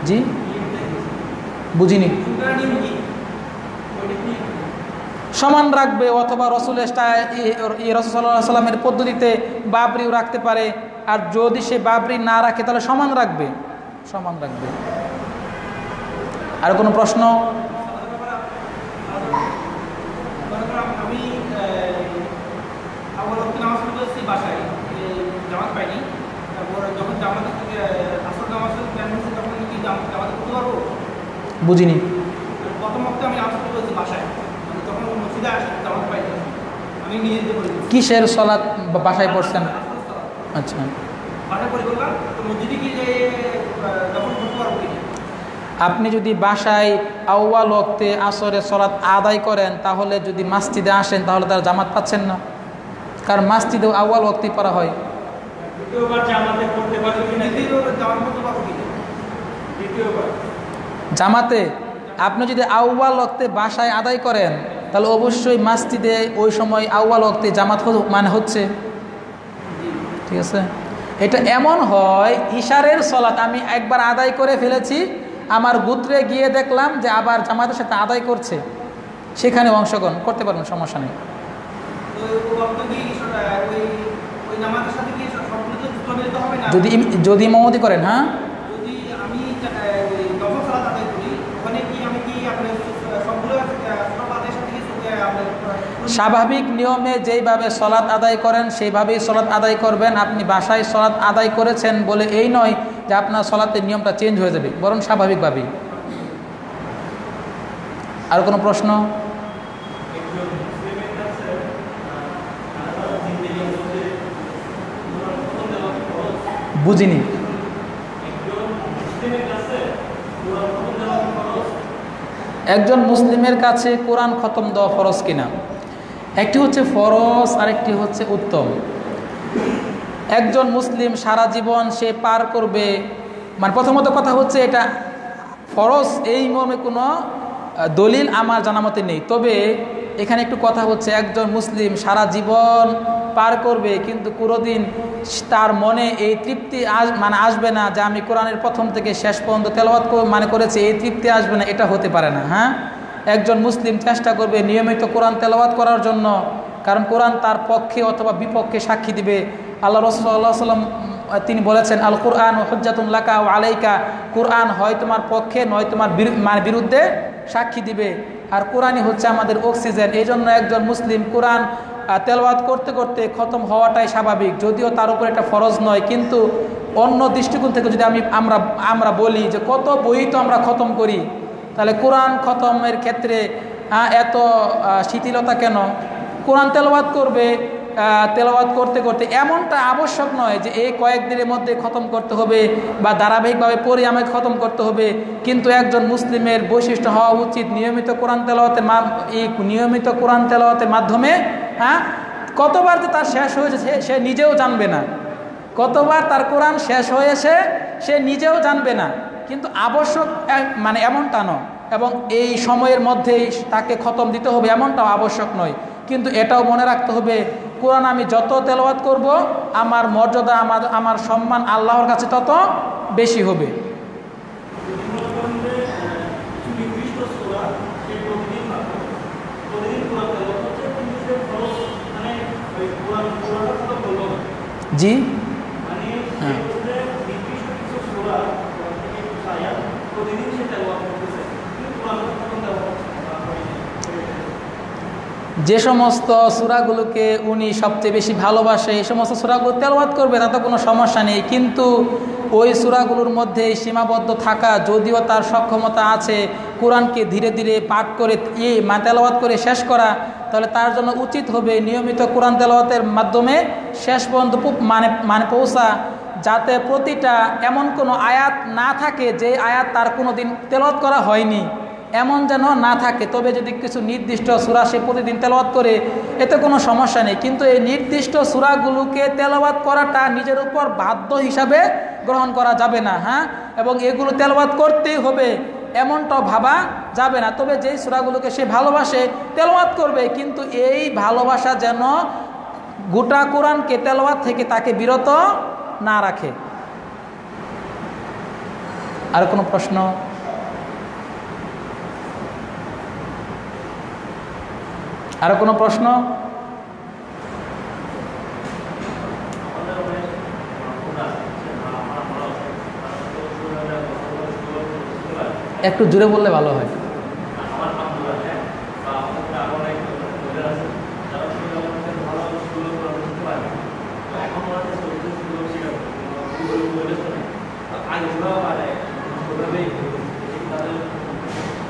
জি, বুঝিনি। সমান রাখবে, অথবা রসুলের রাসূল সাল্লাল্লাহু আলাইহি ওয়াসাল্লামের পদ্ধতিতে বাবরিও রাখতে পারে, আর যদি সে বাবরি না রাখে তাহলে সমান রাখবে। আর কোনো প্রশ্ন? বুঝিনি। কিসের সালাত বাসায় পড়ছেন? আচ্ছা, আপনি যদি বাসায় আউয়াল ওয়াক্তে আসরের সালাত আদায় করেন, তাহলে যদি মসজিদে আসেন তাহলে তার জামাত পাচ্ছেন না, কারণ মসজিদেও আউয়াল ওয়াক্তে পড়া হয়। জামাতে আপনি যদি আউয়াল ওয়াক্তে বাসায় আদায় করেন, তাহলে অবশ্যই মসজিদে ওই সময় আউয়াল ওয়াক্তে জামাত মানে হচ্ছে, ঠিক আছে। এটা এমন হয় ইশারের সলাত আমি একবার আদায় করে ফেলেছি, আমার গোত্রে গিয়ে দেখলাম যে আবার জামাতের সাথে আদায় করছে, সেখানে অংশগ্রহণ করতে পারবেন, সমস্যা নেই। যদি যদি ইমামতি করেন, হ্যাঁ স্বাভাবিক নিয়মে যেইভাবে সলাৎ আদায় করেন সেইভাবেই সলাৎ আদায় করবেন। আপনি বাসায় সলাৎ আদায় করেছেন বলে এই নয় যে আপনার সলাতের নিয়মটা চেঞ্জ হয়ে যাবে, বরং স্বাভাবিকভাবেই। আর কোনো প্রশ্ন? বুঝিনি। একজন মুসলিমের কাছে কোরআন খতম দেওয়া ফরজ কিনা? একটি হচ্ছে ফরজ, আরেকটি হচ্ছে উত্তম। একজন মুসলিম সারা জীবন সে পার করবে, মানে প্রথমত কথা হচ্ছে এটা ফরজ এই মর্মে কোনো দলিল আমার জানা মতে নেই। তবে এখানে একটু কথা হচ্ছে একজন মুসলিম সারা জীবন পার করবে কিন্তু কোনোদিন তার মনে এই তৃপ্তি আসবে না যে আমি কোরআনের প্রথম থেকে শেষ পর্যন্ত তেলাওয়াত করেছি, এই তৃপ্তি আসবে না, এটা হতে পারে না। হ্যাঁ, একজন মুসলিম চেষ্টা করবে নিয়মিত কোরআন তেলাওয়াত করার জন্য, কারণ কোরআন তার পক্ষে অথবা বিপক্ষে সাক্ষী দিবে। আল্লাহ রাসূল সাল্লাল্লাহু আলাইহি ওয়াসাল্লাম তিনি বলেছেন, আল কুরআন হুজ্জাতুন লাকা ওয়া আলাইকা, কোরআন হয় তোমার পক্ষে নয় তোমার বিরুদ্ধে সাক্ষী দিবে। আর কোরআনই হচ্ছে আমাদের অক্সিজেন। এই জন্য একজন মুসলিম কোরআন তেলাওয়াত করতে করতে খতম হওয়াটাই স্বাভাবিক, যদিও তার উপর একটা ফরজ নয়। কিন্তু অন্য দৃষ্টিকোণ থেকে যদি আমরা বলি যে কত বই তো আমরা খতম করি, তাহলে কোরআন খতমের ক্ষেত্রে এত শিথিলতা কেন? কোরআন তেলাওয়াত করবে, তেলাওয়াত করতে করতে এমনটা আবশ্যক নয় যে এই কয়েকদিনের মধ্যে খতম করতে হবে বা ধারাবাহিকভাবে পড়ে আমাকে খতম করতে হবে। কিন্তু একজন মুসলিমের বৈশিষ্ট্য হওয়া উচিত নিয়মিত কোরআন তেলাওয়াতের মাধ্যমে কতবার যে তার শেষ হয়েছে সে নিজেও জানবে না, কতবার তার কোরআন শেষ হয়েছে সে নিজেও জানবে না। কিন্তু আবশ্যক মানে এমনটা নয়, এবং এই সময়ের মধ্যেই তাকে খতম দিতে হবে এমনটাও আবশ্যক নয়। কিন্তু এটাও মনে রাখতে হবে কোরআন আমি যত তেলাওয়াত করব আমার মর্যাদা আমার সম্মান আল্লাহর কাছে তত বেশি হবে। জি হ্যাঁ, যে সমস্ত সূরাগুলোকে উনি সবচেয়ে বেশি ভালোবাসে এই সমস্ত সূরাগুলো তেলাওয়াত করবে, তাতে কোনো সমস্যা নেই। কিন্তু ওই সূরাগুলোর মধ্যে সীমাবদ্ধ থাকা, যদিও তার সক্ষমতা আছে কোরআনকে ধীরে ধীরে পাঠ করে তেলাওয়াত করে শেষ করা, তাহলে তার জন্য উচিত হবে নিয়মিত কোরআন তেলাওয়াতের মাধ্যমে শেষ পর্যন্ত মানে পৌঁছা, যাতে প্রতিটা এমন কোনো আয়াত না থাকে যে আয়াত তার কোনো দিন তেলাওয়াত করা হয়নি, এমন যেন না থাকে। তবে যদি কিছু নির্দিষ্ট সূরা সে প্রতিদিন তেলাওয়াত করে এতে কোনো সমস্যা নেই, কিন্তু এই নির্দিষ্ট সূরাগুলোকে তেলাওয়াত করাটা নিজের উপর বাধ্য হিসাবে গ্রহণ করা যাবে না। হ্যাঁ, এবং এগুলো তেলাওয়াত করতেই হবে এমনটাও ভাবা যাবে না। তবে যেই সূরাগুলোকে সে ভালোবাসে তেলাওয়াত করবে, কিন্তু এই ভালোবাসা যেন গোটা কোরআনকে তেলাওয়াত থেকে তাকে বিরত না রাখে। আর কোনো প্রশ্ন? আর কোনো প্রশ্ন? একটু জোরে বললে ভালো হয়।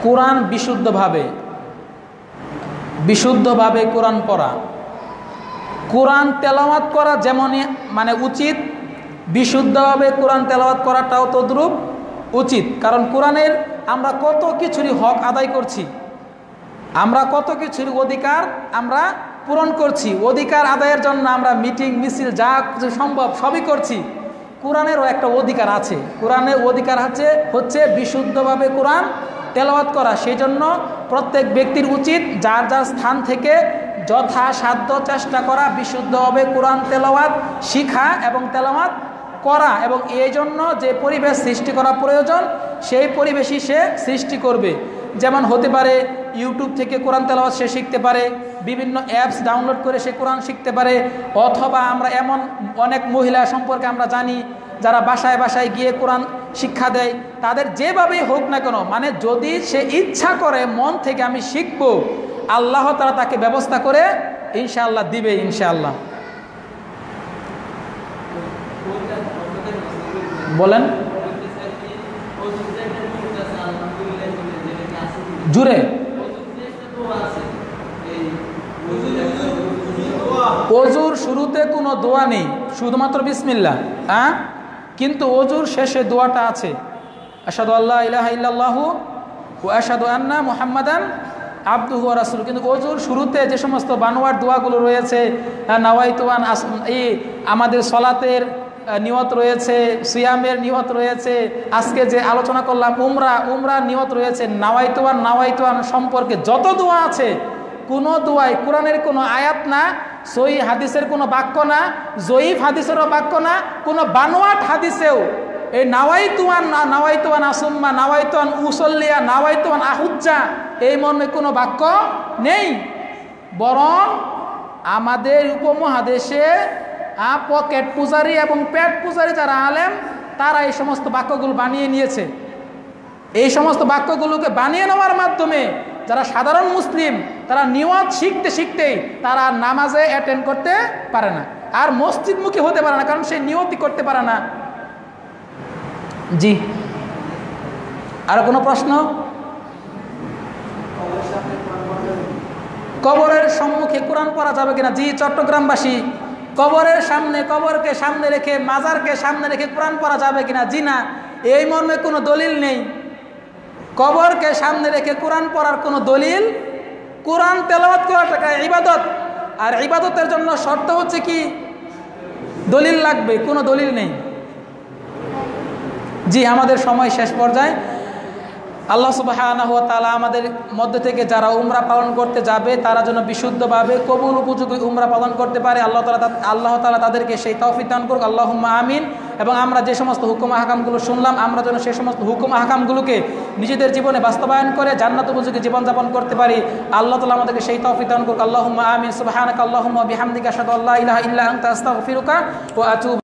কোরআন বিশুদ্ধভাবে কোরআন পড়া, কোরআন তেলাওয়াত করা যেমনই মানে উচিত, বিশুদ্ধভাবে কোরআন তেলাওয়াত করাটাও তদ্রূপ উচিত। কারণ কোরআনের আমরা কত কিছুরই হক আদায় করছি, আমরা কত কিছুর অধিকার আমরা পূরণ করছি, অধিকার আদায়ের জন্য আমরা মিটিং মিছিল যা সম্ভব সবই করছি। কোরআনেরও একটা অধিকার আছে, কোরআনের অধিকার হচ্ছে বিশুদ্ধভাবে কোরআন তেলাওয়াত করা। সেই জন্য প্রত্যেক ব্যক্তির উচিত যার যার স্থান থেকে যথাসাধ্য চেষ্টা করা বিশুদ্ধভাবে কোরআন তেলাওয়াত শিখা এবং তেলাওয়াত করা, এবং এই জন্য যে পরিবেশ সৃষ্টি করা প্রয়োজন সেই পরিবেশই সে সৃষ্টি করবে। যেমন হতে পারে ইউটিউব থেকে কোরআন তেলাওয়াত সে শিখতে পারে, বিভিন্ন অ্যাপস ডাউনলোড করে সে কোরআন শিখতে পারে, অথবা আমরা এমন অনেক মহিলা সম্পর্কে আমরা জানি যারা বাসায় বাসায় গিয়ে কোরআন শিক্ষা দেয়। তাদের যেভাবেই হোক না কেন, মানে যদি সে ইচ্ছা করে মন থেকে আমি শিখব, আল্লাহ তাআলা তাকে ব্যবস্থা করে ইনশাআল্লাহ দিবে ইনশাআল্লাহ। বলেন জুড়ে। ওযুর শুরুতে কোনো দোয়া নেই, শুধুমাত্র বিসমিল্লাহ। হ্যাঁ, কিন্তু ওযুর শেষে দোয়াটা আছে, আশহাদু আল্লা ইলাহা ইল্লাল্লাহু ওয়া আশহাদু আন্না মুহাম্মাদান আবদুহু ওয়া রাসূলুহু। কিন্তু ওযুর শুরুতে যে সমস্ত বানোয়ার দোয়াগুলো রয়েছে, নাওয়াইতু আন এই আমাদের সলাতের নিয়ত রয়েছে, সিয়ামের নিয়ত রয়েছে, আজকে যে আলোচনা করলাম উমরা নিয়ত রয়েছে, নাওয়াইতু আন সম্পর্কে যত দোয়া আছে, কোনো দোয়াই কোরআনের কোনো আয়াত না, সহিহ হাদিসের কোনো বাক্য না, জয়ীফ হাদিসেরও বাক্য না, কোনো বানোয়াট হাদিসেও এই নাওয়াইতু আন আসুম্মা, নাওয়াইতু আন উসল্লিয়া, নাওয়াইতু আন আহুজ্জা এই মর্মে কোনো বাক্য নেই। বরং আমাদের উপমহাদেশে পকেট পূজারী এবং পেট পূজারী যারা আলেম, তারা এই সমস্ত বাক্যগুলো বানিয়ে নিয়েছে। এই সমস্ত বাক্যগুলোকে বানিয়ে নেওয়ার মাধ্যমে যারা সাধারণ মুসলিম, তারা নিয়ত শিখতে শিখতেই তারা নামাজে অ্যাটেন্ড করতে পারে না, আর মসজিদমুখী হতে পারে না, কারণ সে নিয়তই করতে পারে না। জি, আর কোনো প্রশ্ন? কবরের সম্মুখে কোরআন পড়া যাবে কিনা? জি, চট্টগ্রামবাসী, কবরের সামনে, কবরকে সামনে রেখে, মাজারকে সামনে রেখে কোরআন পড়া যাবে কিনা? জি না, এই মর্মে কোনো দলিল নেই। কবরকে সামনে রেখে কোরআন পড়ার কোনো দলিল, কোরআন তেলাওয়াত করাটা ইবাদত, আর ইবাদতের জন্য শর্ত হচ্ছে কি? দলিল লাগবে, কোনো দলিল নেই। জি, আমাদের সময় শেষ পর্যায়ে। আল্লাহ সুবহানাহু ওয়া তাআলা আমাদের মধ্যে থেকে যারা উমরা পালন করতে যাবে তারা যেন বিশুদ্ধভাবে কবুল উপযোগী উমরা পালন করতে পারে, আল্লাহ তাআলা তাদেরকে সেই তৌফিক দান করুক, আল্লাহুম্মা আমিন। এবং আমরা যে সমস্ত হুকুম আহকামগুলো শুনলাম, আমরা যেন সেই সমস্ত হুকুম আহকামগুলোকে নিজেদের জীবনে বাস্তবায়ন করে জান্নাত উপযোগী জীবনযাপন করতে পারি, আল্লাহ তাআলা আমাদেরকে সেই তৌফিক দান করুক, আল্লাহুম্মা আমিন। সুবহানাকা আল্লাহুম্মা ওয়া বিহামদিকা আশহাদু আল্লা ইলাহা ইল্লা আনতা আস্তাগফিরুকা ওয়া আতুবু